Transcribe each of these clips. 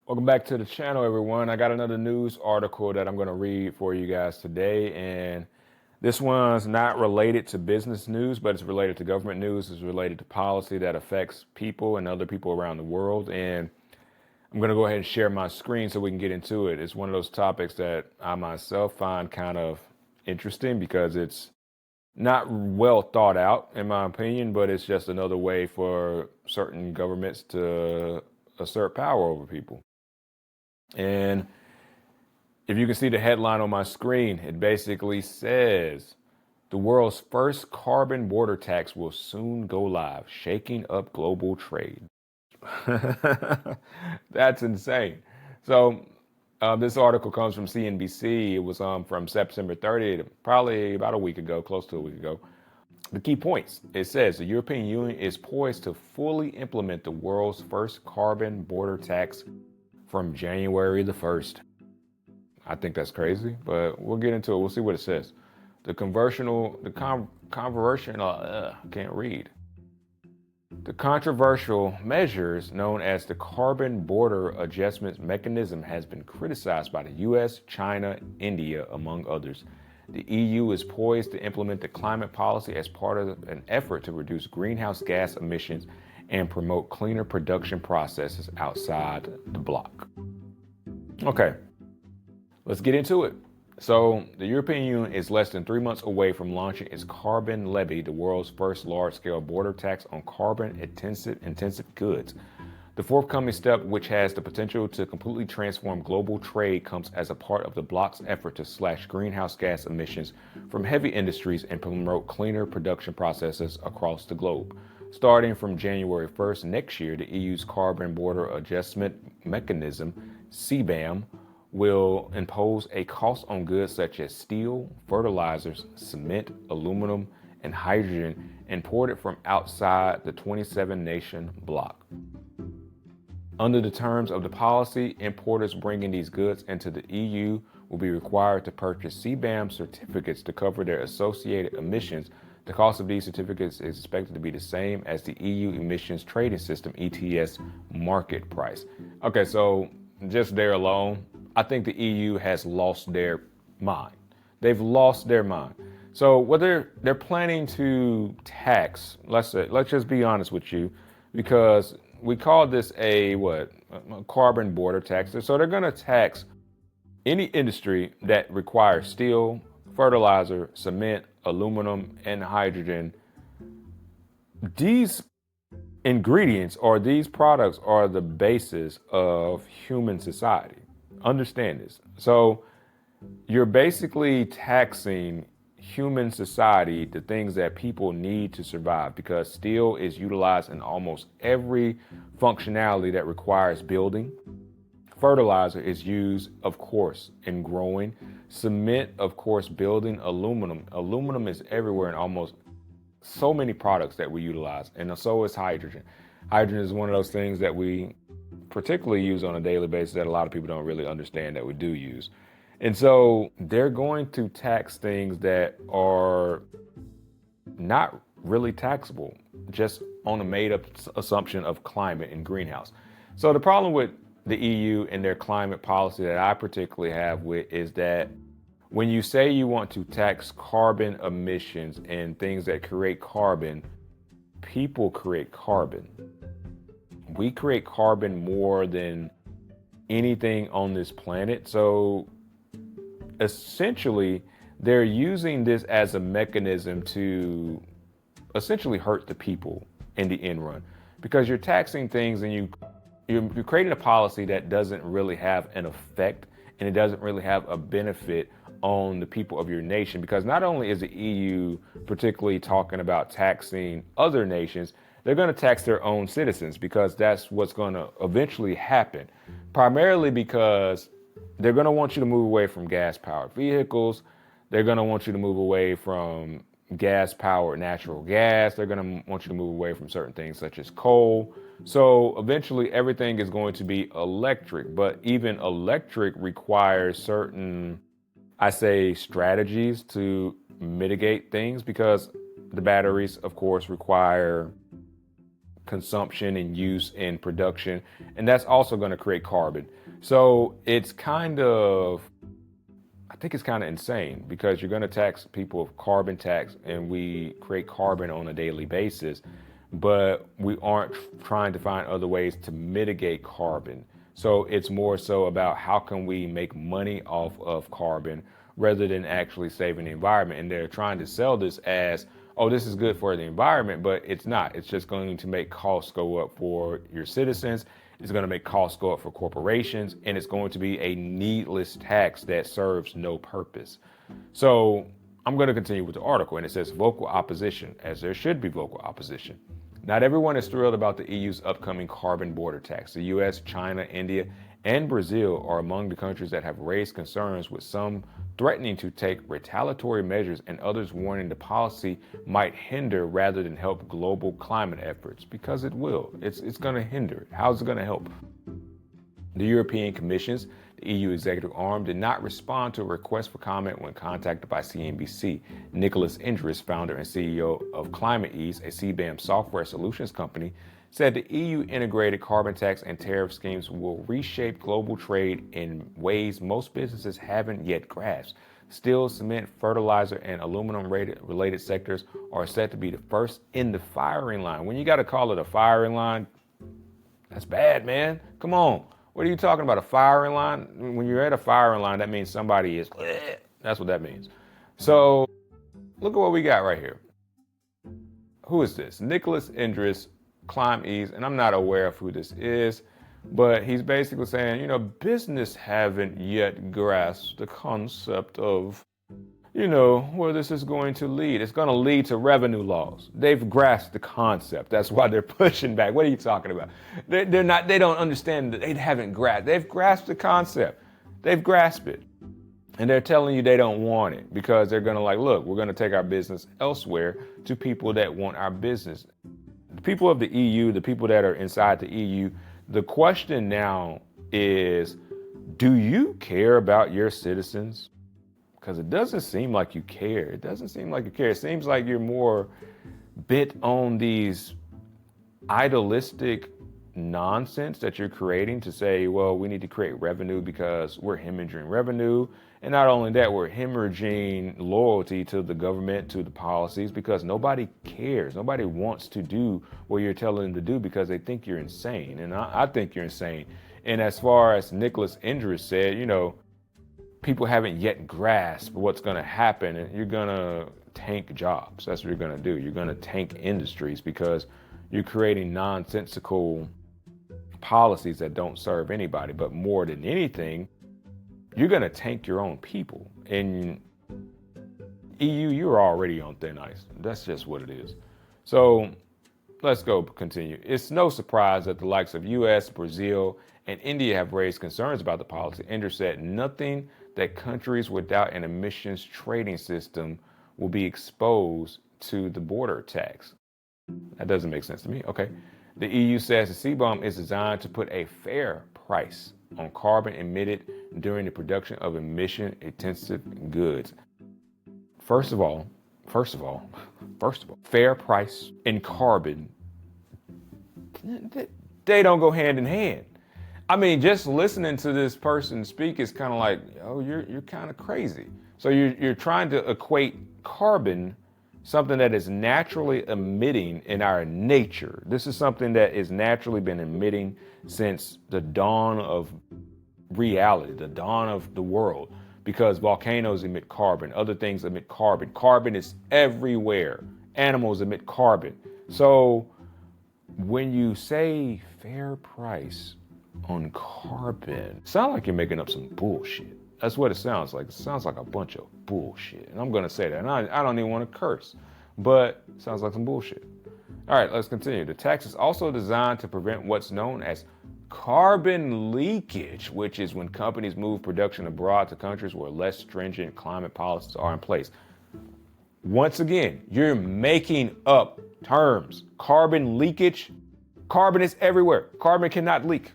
Welcome back to the channel, everyone. I got another news article that I'm going to read for you guys today. And this one's not related to business news, but it's related to government news. It's related to policy that affects people and other people around the world. And I'm going to go ahead and share my screen so we can get into it. It's one of those topics that I myself find kind of interesting because it's not well thought out, in my opinion, but it's just another way for certain governments to assert power over people. And if you can see the headline on my screen, it basically says the world's first carbon border tax will soon go live, shaking up global trade. That's insane. So, this article comes from CNBC. It was from September 30th, probably about a week ago, close to a week ago. The key points, it says the European Union is poised to fully implement the world's first carbon border tax from January the 1st. I think that's crazy, but we'll get into it. We'll see what it says. Can't read. The controversial measures known as the Carbon Border Adjustment Mechanism has been criticized by the US, China, India, among others. The EU is poised to implement the climate policy as part of an effort to reduce greenhouse gas emissions and promote cleaner production processes outside the bloc. Okay, let's get into it. So, the European Union is less than 3 months away from launching its carbon levy, the world's first large-scale border tax on carbon-intensive goods. The forthcoming step, which has the potential to completely transform global trade, comes as a part of the bloc's effort to slash greenhouse gas emissions from heavy industries and promote cleaner production processes across the globe. Starting from January 1st next year, the EU's Carbon Border Adjustment Mechanism, CBAM, will impose a cost on goods such as steel, fertilizers, cement, aluminum, and hydrogen imported from outside the 27-nation bloc. Under the terms of the policy, importers bringing these goods into the EU will be required to purchase CBAM certificates to cover their associated emissions. The cost of these certificates is expected to be the same as the EU Emissions Trading System (ETS) market price. Okay, so just there alone, I think the EU has lost their mind. They've lost their mind. So what they're planning to tax, let's just be honest with you, because we call this a carbon border tax. So they're going to tax any industry that requires steel, fertilizer, cement, aluminum, and hydrogen. These ingredients or these products are the basis of human society. Understand this. So you're basically taxing human society, the things that people need to survive, because steel is utilized in almost every functionality that requires building. Fertilizer is used, of course, in growing. Cement, of course, building. Aluminum. Aluminum is everywhere in almost so many products that we utilize, and so is hydrogen. Hydrogen is one of those things that we particularly use on a daily basis that a lot of people don't really understand that we do use. And so they're going to tax things that are not really taxable, just on a made up assumption of climate and greenhouse. So the problem with the EU and their climate policy that I particularly have with is that when you say you want to tax carbon emissions and things that create carbon, people create carbon. We create carbon more than anything on this planet. So essentially, they're using this as a mechanism to essentially hurt the people in the end run, because you're taxing things and you're creating a policy that doesn't really have an effect, and it doesn't really have a benefit on the people of your nation. Because not only is the EU particularly talking about taxing other nations, they're going to tax their own citizens, because that's what's going to eventually happen. Primarily because they're going to want you to move away from gas-powered vehicles. They're going to want you to move away from gas-powered natural gas. They're going to want you to move away from certain things such as coal. So eventually everything is going to be electric, but even electric requires certain, I say, strategies to mitigate things, because the batteries, of course, require consumption and use and production, and that's also going to create carbon. So I think it's kind of insane because you're going to tax people with carbon tax, and we create carbon on a daily basis, but we aren't trying to find other ways to mitigate carbon. So it's more so about how can we make money off of carbon rather than actually saving the environment. And they're trying to sell this as, oh, this is good for the environment, but it's not. It's just going to make costs go up for your citizens. It's going to make costs go up for corporations, and it's going to be a needless tax that serves no purpose. So I'm going to continue with the article, and it says vocal opposition, as there should be vocal opposition. Not everyone is thrilled about the EU's upcoming carbon border tax. The US, China, India, and Brazil are among the countries that have raised concerns, with some threatening to take retaliatory measures and others warning the policy might hinder rather than help global climate efforts, because it will. It's going to hinder. How's it going to help? The European Commission's, the EU executive arm, did not respond to a request for comment when contacted by CNBC. Nicholas Indris, founder and CEO of Climate Ease, a CBAM software solutions company, said the EU integrated carbon tax and tariff schemes will reshape global trade in ways most businesses haven't yet grasped. Steel, cement, fertilizer, and aluminum-related sectors are set to be the first in the firing line. When you got to call it a firing line, that's bad, man. Come on. What are you talking about, a firing line? When you're at a firing line, that means somebody is, that's what that means. So look at what we got right here. Who is this? Nicholas Indris, Climate Ease, and I'm not aware of who this is, but he's basically saying, business haven't yet grasped the concept of, where this is going to lead. It's going to lead to revenue laws. They've grasped the concept. That's why they're pushing back. What are you talking about? They don't understand that. They haven't grasped. They've grasped the concept. They've grasped it. And they're telling you they don't want it because they're going to look, we're going to take our business elsewhere to people that want our business. The people of the EU, the people that are inside the EU, the question now is, do you care about your citizens? Because it doesn't seem like you care. It doesn't seem like you care. It seems like you're more bent on these idealistic nonsense that you're creating to say, well, we need to create revenue because we're hemorrhaging revenue. And not only that, we're hemorrhaging loyalty to the government, to the policies, because nobody cares. Nobody wants to do what you're telling them to do because they think you're insane. And I think you're insane. And as far as Nicholas Indris said, people haven't yet grasped what's going to happen, and you're going to tank jobs. That's what you're going to do. You're going to tank industries because you're creating nonsensical policies that don't serve anybody. But more than anything, you're going to tank your own people. In EU, you're already on thin ice. That's just what it is. So let's go continue. It's no surprise that the likes of US, Brazil, and India have raised concerns about the policy. Indris said nothing that countries without an emissions trading system will be exposed to the border tax. That doesn't make sense to me. Okay. The EU says the CBAM is designed to put a fair price on carbon emitted during the production of emission-intensive goods. First of all, fair price and carbon, they don't go hand in hand. I mean, just listening to this person speak is kind of like, oh, you're kind of crazy. So you're trying to equate carbon, something that is naturally emitting in our nature. This is something that has naturally been emitting since the dawn of reality, the dawn of the world, because volcanoes emit carbon, other things emit carbon. Carbon is everywhere. Animals emit carbon. So when you say fair price on carbon, sound like you're making up some bullshit. That's what it sounds like. It sounds like a bunch of bullshit. And I'm going to say that. And I don't even want to curse, but it sounds like some bullshit. All right, let's continue. The tax is also designed to prevent what's known as carbon leakage, which is when companies move production abroad to countries where less stringent climate policies are in place. Once again, you're making up terms. Carbon leakage. Carbon is everywhere. Carbon cannot leak.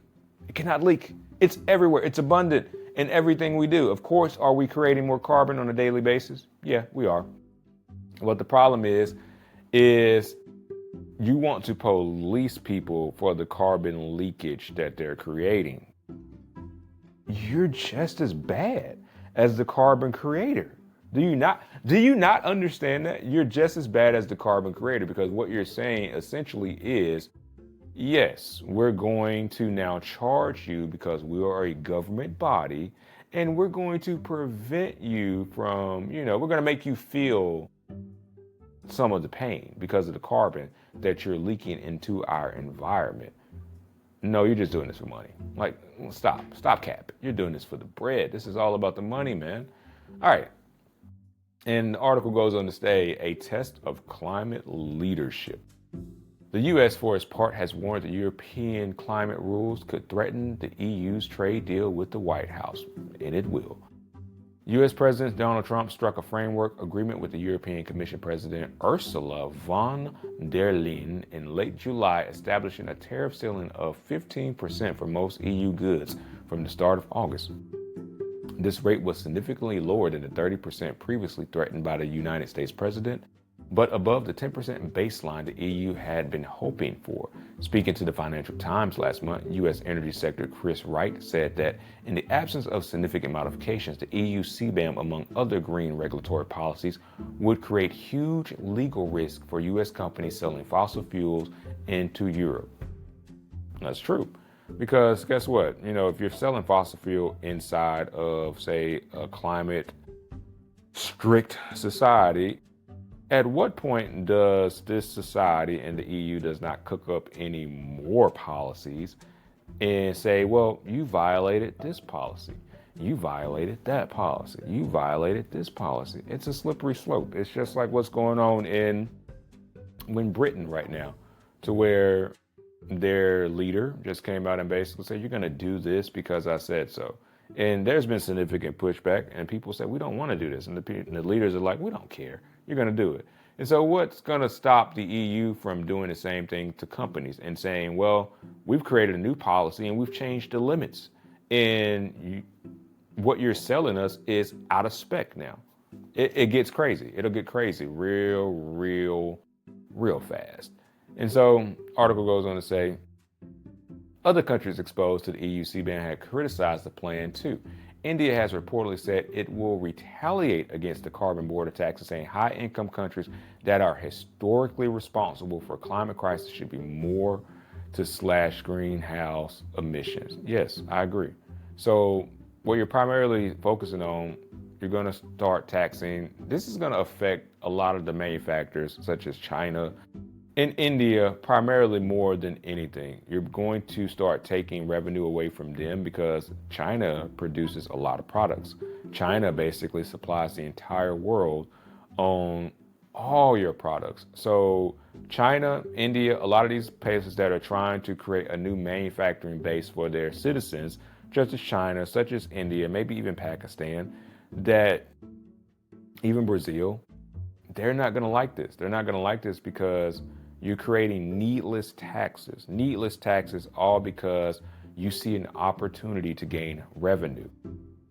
It cannot leak. It's everywhere. It's abundant in everything we do. Of course, are we creating more carbon on a daily basis? Yeah, we are. What the problem is You want to police people for the carbon leakage that they're creating. You're just as bad as the carbon creator. Do you not understand that? You're just as bad as the carbon creator, because what you're saying essentially is, yes, we're going to now charge you because we are a government body, and we're going to prevent you from, we're going to make you feel some of the pain because of the carbon that you're leaking into our environment. No, you're just doing this for money. Like, stop capping. You're doing this for the bread. This is all about the money, man. All right. And the article goes on to say a test of climate leadership. The U.S., for its part, has warned that European climate rules could threaten the EU's trade deal with the White House, and it will. U.S. President Donald Trump struck a framework agreement with the European Commission President Ursula von der Leyen in late July, establishing a tariff ceiling of 15% for most EU goods from the start of August. This rate was significantly lower than the 30% previously threatened by the United States president, but above the 10% baseline the EU had been hoping for. Speaking to the Financial Times last month, U.S. Energy Secretary Chris Wright said that in the absence of significant modifications, the EU CBAM, among other green regulatory policies, would create huge legal risk for U.S. companies selling fossil fuels into Europe. That's true. Because guess what? If you're selling fossil fuel inside of, say, a climate strict society, at what point does this society and the EU does not cook up any more policies and say, well, you violated this policy, you violated that policy, you violated this policy? It's a slippery slope. It's just like what's going on in Britain right now, to where their leader just came out and basically said, you're going to do this because I said so. And there's been significant pushback, and people say, we don't want to do this. And the leaders are like, we don't care. You're going to do it. And so what's going to stop the EU from doing the same thing to companies and saying, well, we've created a new policy and we've changed the limits. And what you're selling us is out of spec now. It gets crazy. It'll get crazy real fast. And so article goes on to say, other countries exposed to the EU CBAM had criticized the plan too. India has reportedly said it will retaliate against the carbon border taxes, saying high-income countries that are historically responsible for climate crisis should be more to slash greenhouse emissions. Yes, I agree. So what you're primarily focusing on, you're going to start taxing. This is going to affect a lot of the manufacturers, such as China. In India, primarily more than anything, you're going to start taking revenue away from them because China produces a lot of products. China basically supplies the entire world on all your products. So China, India, a lot of these places that are trying to create a new manufacturing base for their citizens, such as China, such as India, maybe even Pakistan, that even Brazil, they're not going to like this. They're not going to like this because you're creating needless taxes all because you see an opportunity to gain revenue.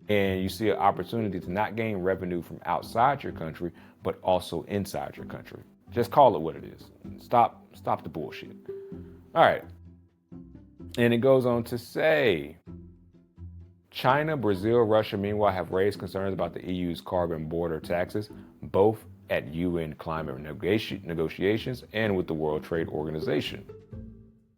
And you see an opportunity to not gain revenue from outside your country, but also inside your country. Just call it what it is. Stop the bullshit. All right. And it goes on to say, China, Brazil, Russia, meanwhile, have raised concerns about the EU's carbon border taxes, both at UN climate negotiations and with the World Trade Organization.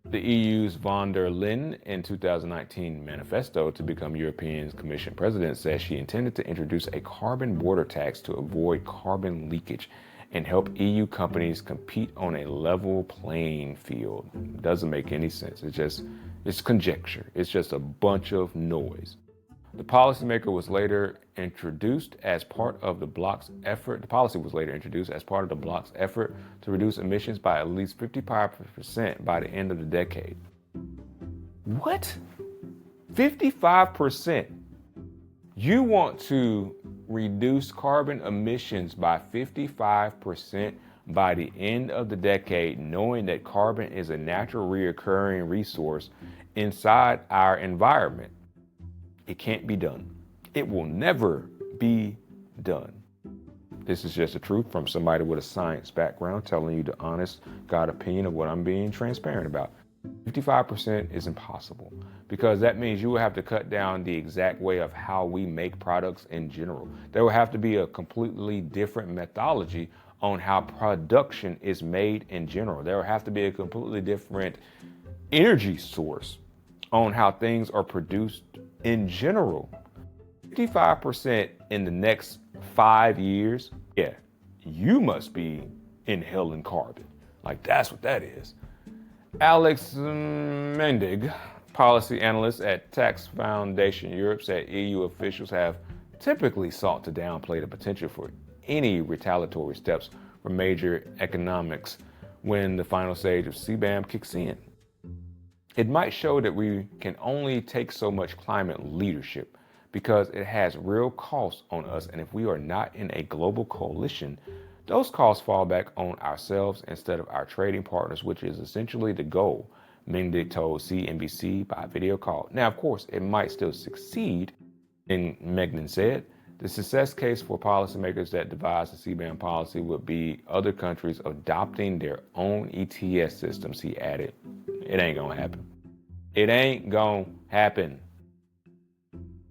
The EU's von der Leyen in 2019 manifesto to become European Commission president says she intended to introduce a carbon border tax to avoid carbon leakage and help EU companies compete on a level playing field. It doesn't make any sense. It's conjecture. It's just a bunch of noise. The policymaker was later introduced as part of the bloc's effort. The policy was later introduced as part of the bloc's effort to reduce emissions by at least 55% by the end of the decade. What? 55%? You want to reduce carbon emissions by 55% by the end of the decade, knowing that carbon is a natural reoccurring resource inside our environment. It can't be done. It will never be done. This is just the truth from somebody with a science background telling you the honest God opinion of what I'm being transparent about. 55% is impossible because that means you will have to cut down the exact way of how we make products in general. There will have to be a completely different methodology on how production is made in general. There will have to be a completely different energy source on how things are produced in general. 55% in the next 5 years, yeah, you must be inhaling carbon. Like, that's what that is. Alex Mendig, policy analyst at Tax Foundation Europe, said EU officials have typically sought to downplay the potential for any retaliatory steps from major economics when the final stage of CBAM kicks in. It might show that we can only take so much climate leadership because it has real costs on us, and if we are not in a global coalition, those costs fall back on ourselves instead of our trading partners, which is essentially the goal, Mendig told CNBC by video call. Now, of course, it might still succeed, and Megnan said. The success case for policymakers that devise the CBAM policy would be other countries adopting their own ETS systems, he added. It ain't gonna happen. It ain't gonna happen.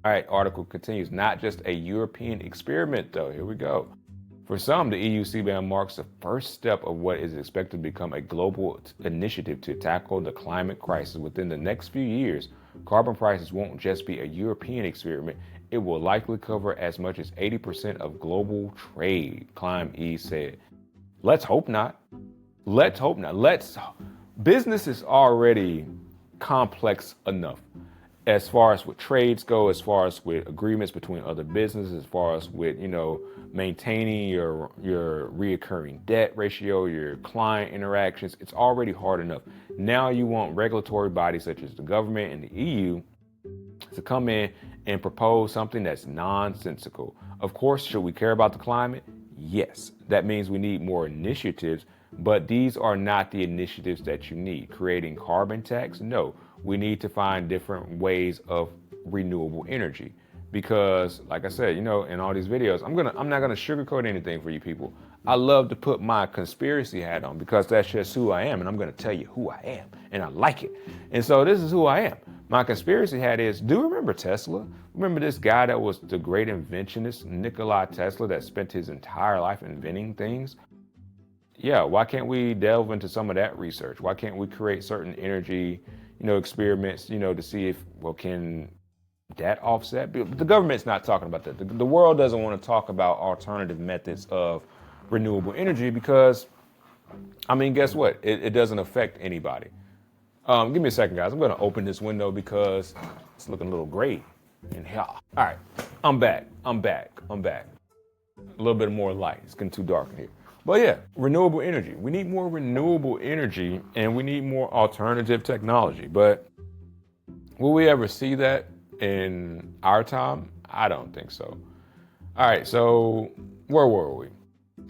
All right, article continues. Not just a European experiment, though. Here we go. For some, the EU CBAM marks the first step of what is expected to become a global initiative to tackle the climate crisis. Within the next few years, carbon prices won't just be a European experiment. It will likely cover as much as 80% of global trade, Climb E said. Let's hope not. Let's hope not. Business is already complex enough as far as with trades go, as far as with agreements between other businesses, as far as with, maintaining your reoccurring debt ratio, your client interactions. It's already hard enough. Now you want regulatory bodies such as the government and the EU to come in and propose something that's nonsensical. Of course, should we care about the climate? Yes. That means we need more initiatives, but these are not the initiatives that you need. Creating carbon tax? No. We need to find different ways of renewable energy. Because, like I said, in all these videos, I'm not gonna sugarcoat anything for you people. I love to put my conspiracy hat on because that's just who I am, and I'm gonna tell you who I am, and I like it. And so this is who I am. My conspiracy hat is, do you remember Tesla? Remember this guy that was the great inventionist, Nikola Tesla, that spent his entire life inventing things? Yeah, why can't we delve into some of that research? Why can't we create certain energy, experiments, to see if, can that offset? But the government's not talking about that. The world doesn't want to talk about alternative methods of renewable energy because, guess what? It doesn't affect anybody. Give me a second, guys. I'm going to open this window because it's looking a little gray in here. All right, I'm back. A little bit more light. It's getting too dark in here. But yeah, renewable energy. We need more renewable energy and we need more alternative technology. But will we ever see that in our time? I don't think so. All right, so where were we?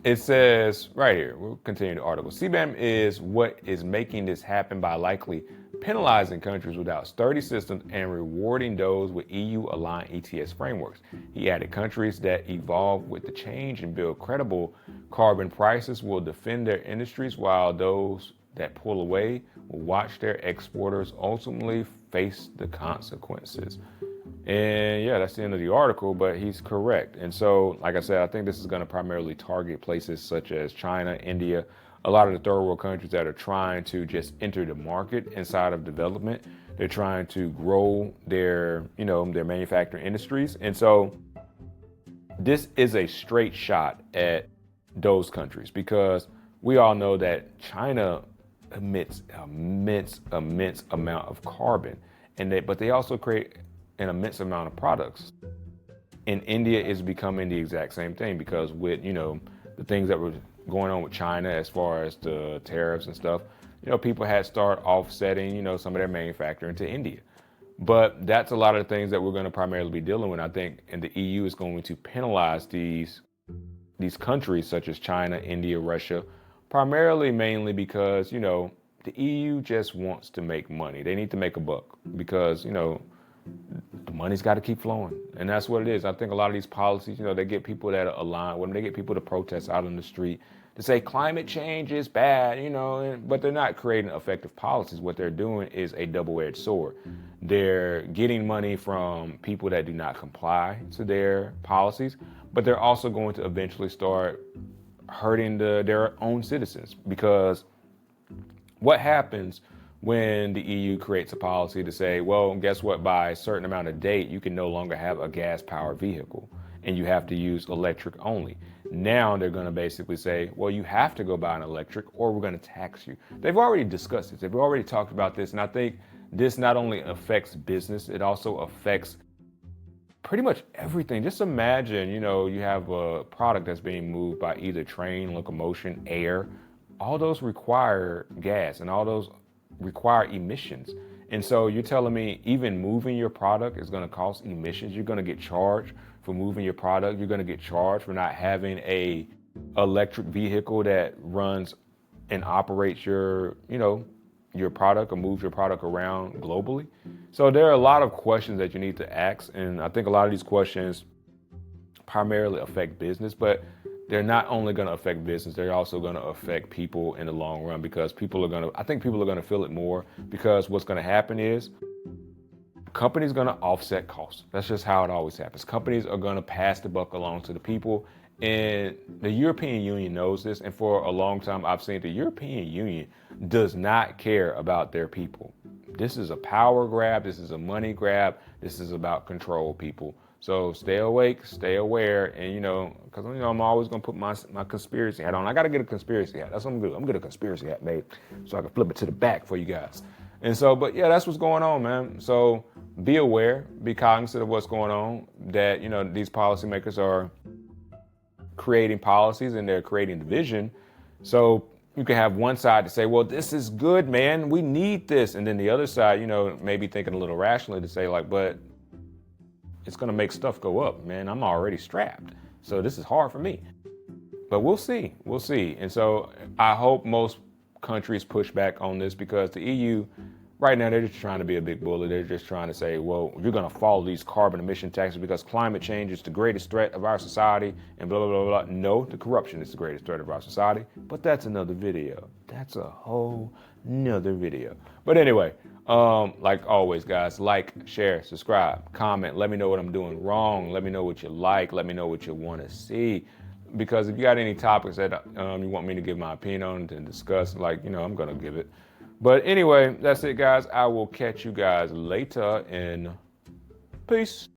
It says right here, we'll continue the article. CBAM is what is making this happen by likely penalizing countries without sturdy systems and rewarding those with EU-aligned ETS frameworks. He added countries that evolve with the change and build credible carbon prices will defend their industries, while those that pull away will watch their exporters ultimately face the consequences. And yeah, that's the end of the article, but he's correct. And so, like I said, I think this is going to primarily target places such as China, India, a lot of the third world countries that are trying to just enter the market inside of development. They're trying to grow their manufacturing industries. And so this is a straight shot at those countries because we all know that China emits immense amount of carbon, but they also create an immense amount of products. And India is becoming the exact same thing because with, the things that were going on with China as far as the tariffs and stuff, people had started offsetting, some of their manufacturing to India. But that's a lot of the things that we're going to primarily be dealing with. I think, and the EU is going to penalize these countries such as China, India, Russia, mainly because, the EU just wants to make money. They need to make a buck because, the money's got to keep flowing. And that's what it is. I think a lot of these policies, they get people that align with them. They get people to protest out on the street to say climate change is bad, but they're not creating effective policies. What they're doing is a double-edged sword. They're getting money from people that do not comply to their policies, but they're also going to eventually start hurting their own citizens. Because what happens when the EU creates a policy to say, well, guess what, by a certain amount of date, you can no longer have a gas-powered vehicle and you have to use electric only. Now they're going to basically say, well, you have to go buy an electric or we're going to tax you. They've already discussed this. They've already talked about this. And I think this not only affects business, it also affects pretty much everything. Just imagine, you have a product that's being moved by either train, locomotion, air. All those require gas and all those require emissions. And so you're telling me even moving your product is going to cost emissions? You're going to get charged for moving your product. You're going to get charged for not having a electric vehicle that runs and operates your product or moves your product around globally. So there are a lot of questions that you need to ask. And I think a lot of these questions primarily affect business, but they're not only going to affect business, they're also going to affect people in the long run, because I think people are going to feel it more, because what's going to happen is companies are going to offset costs. That's just how it always happens. Companies are going to pass the buck along to the people. And the European Union knows this. And for a long time, I've seen the European Union does not care about their people. This is a power grab. This is a money grab. This is about control, people. So stay awake, stay aware, and because I'm always gonna put my conspiracy hat on. I gotta get a conspiracy hat. That's what I'm gonna do. I'm gonna get a conspiracy hat made so I can flip it to the back for you guys. And so, but yeah, that's what's going on, man. So be aware, be cognizant of what's going on. That these policymakers are creating policies and they're creating division. So you can have one side to say, well, this is good, man. We need this, and then the other side, maybe thinking a little rationally to say but it's going to make stuff go up, man. I'm already strapped. So this is hard for me. But we'll see. We'll see. And so I hope most countries push back on this, because the EU, right now, they're just trying to be a big bully. They're just trying to say, well, you're going to follow these carbon emission taxes because climate change is the greatest threat of our society and blah, blah, blah, blah. No, the corruption is the greatest threat of our society. But that's another video. That's a whole nother video. But anyway, like always, guys, like, share, subscribe, comment. Let me know what I'm doing wrong. Let me know what you like. Let me know what you want to see. Because if you got any topics that you want me to give my opinion on and discuss, I'm going to give it. But anyway, that's it, guys. I will catch you guys later, and peace.